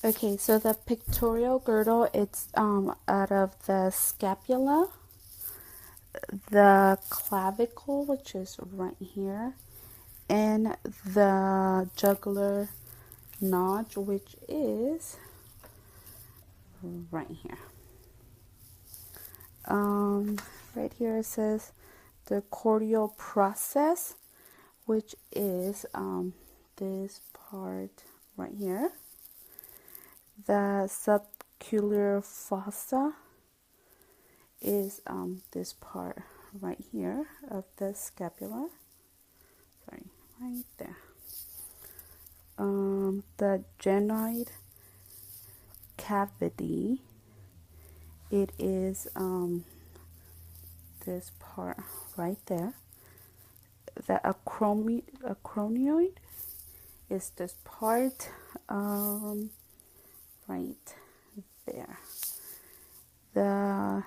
Okay, so the pectoral girdle, it's out of the scapula, the clavicle, which is right here, and the jugular notch, which is right here. Right here it says the cordial process, which is this part right here. The subcular fossa is this part right here of the scapula. Sorry, right there. The genoid cavity, it is this part right there. The acromion is this part right there. The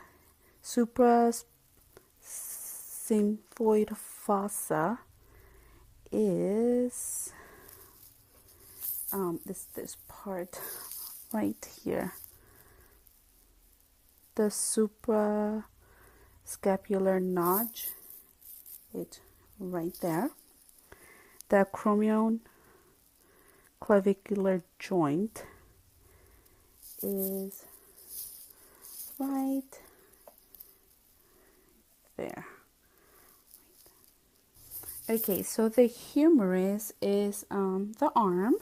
suprasymphoid fossa is this part right here. The suprascapular notch, it's right there. The acromion clavicular joint is right there. Okay, so the humerus is the arm.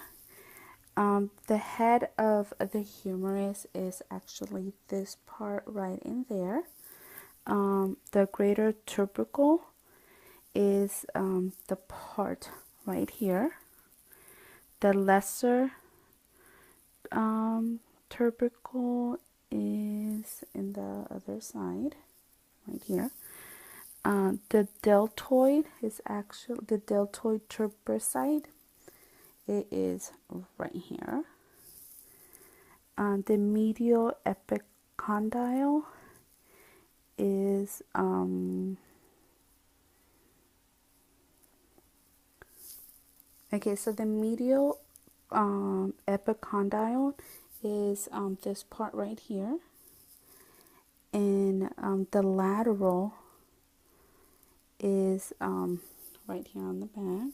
The head of the humerus is actually this part right in there. The greater tubercle is the part right here. The lesser tubercle is in the other side, right here. The deltoid is actually the deltoid tuberoid. It is right here. The medial epicondyle is okay. So the medial epicondyle is this part right here, and the lateral is right here on the back.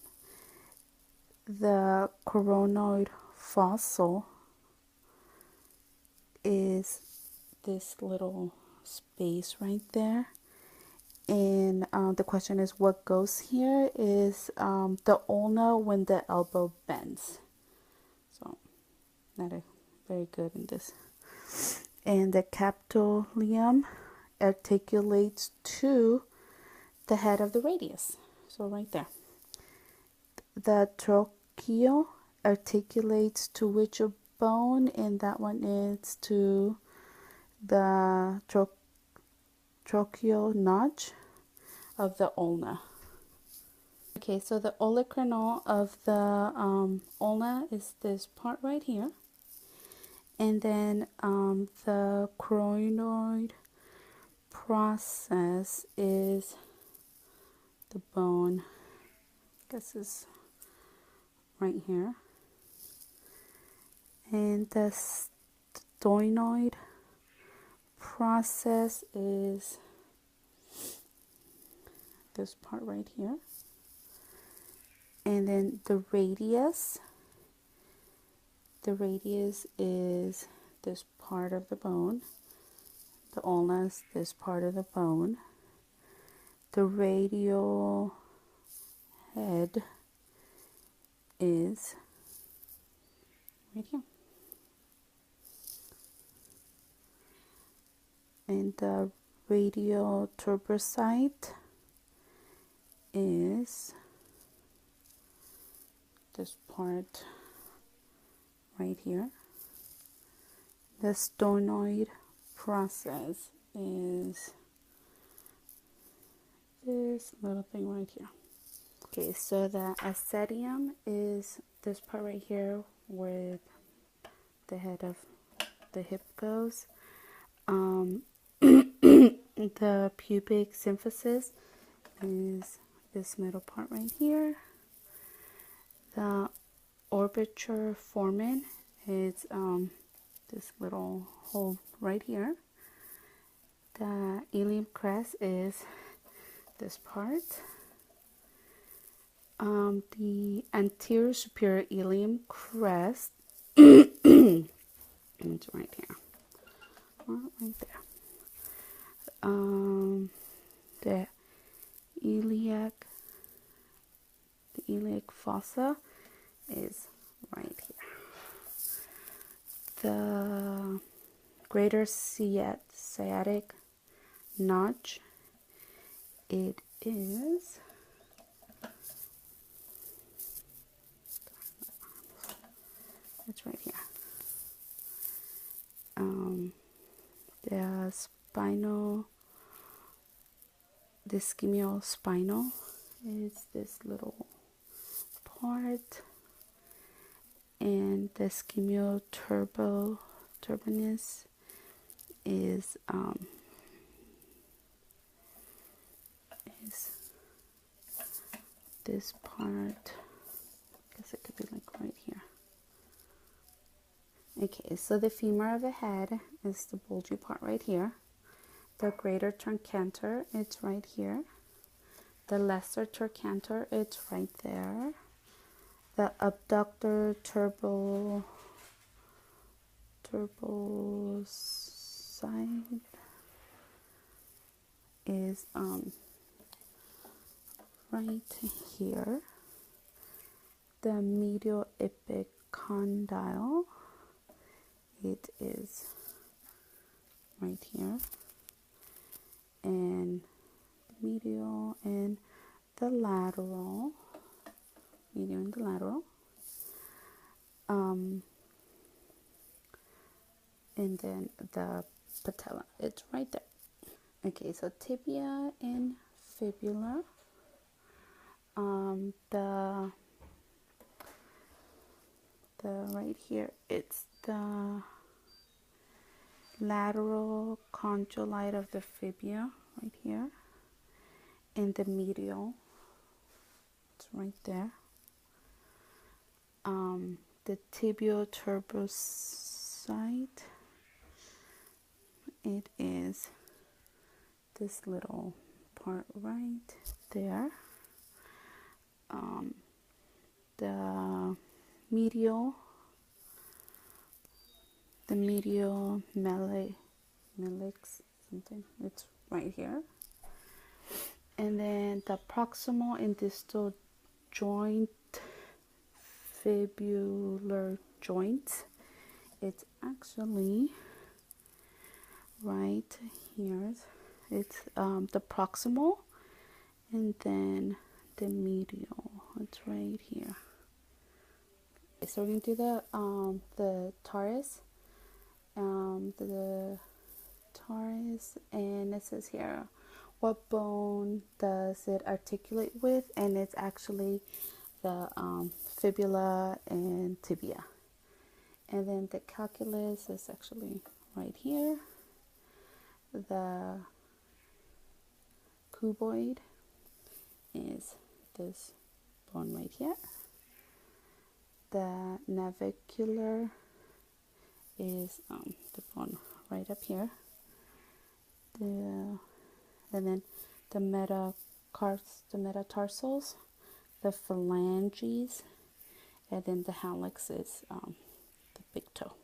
The coronoid fossil is this little space right there, and the question is what goes here is the ulna when the elbow bends. So not a very good in this. And the capitolium articulates to the head of the radius, so right there. The tracheo articulates to which bone, and that one is to the tracheal notch of the ulna. Okay, so the olecranon of the ulna is this part right here, and then the choroid process is the bone, I guess is right here, and the stenoid process is this part right here, and then the radius is this part of the bone. The ulna is this part of the bone. The radial head is right here. And the radial tuberoid is this part right here. The stenoid process is this little thing right here. Okay, so the ascetium is this part right here where the head of the hip goes. The pubic symphysis is this middle part right here. The orbiture foramen It's this little hole right here. The ilium crest is this part. The anterior superior ilium crest it's right here, right there. The iliac fossa is right here. The greater sciatic notch, it is it's right here. The ischiospinal is this little part, and the ischioturbinis is this part. I guess it could be like right here. Okay, so the femur of the head is the bulgy part right here. The greater trochanter, it's right here. The lesser trochanter, it's right there. The abductor turboside is right here. The medial epicondyle, it is right here, and medial and the lateral, medial and the lateral, and then the patella, it's right there. Okay, so tibia and fibula, the right here, it's the lateral condylite of the fibula right here, and the medial, it's right there. The tibial turboside, it is this little part right there. The medial melix something, it's right here. And then the proximal and distal joint, fibular joints, it's actually right here. It's the proximal, and then the medial, it's right here. Okay, so we're going to do the teres, and it says here what bone does it articulate with, and it's actually the fibula and tibia. And then the calculus is actually right here. The cuboid is this bone right here. The navicular is the bone right up here. And then the metatarsals, the phalanges, and then the hallux is the big toe.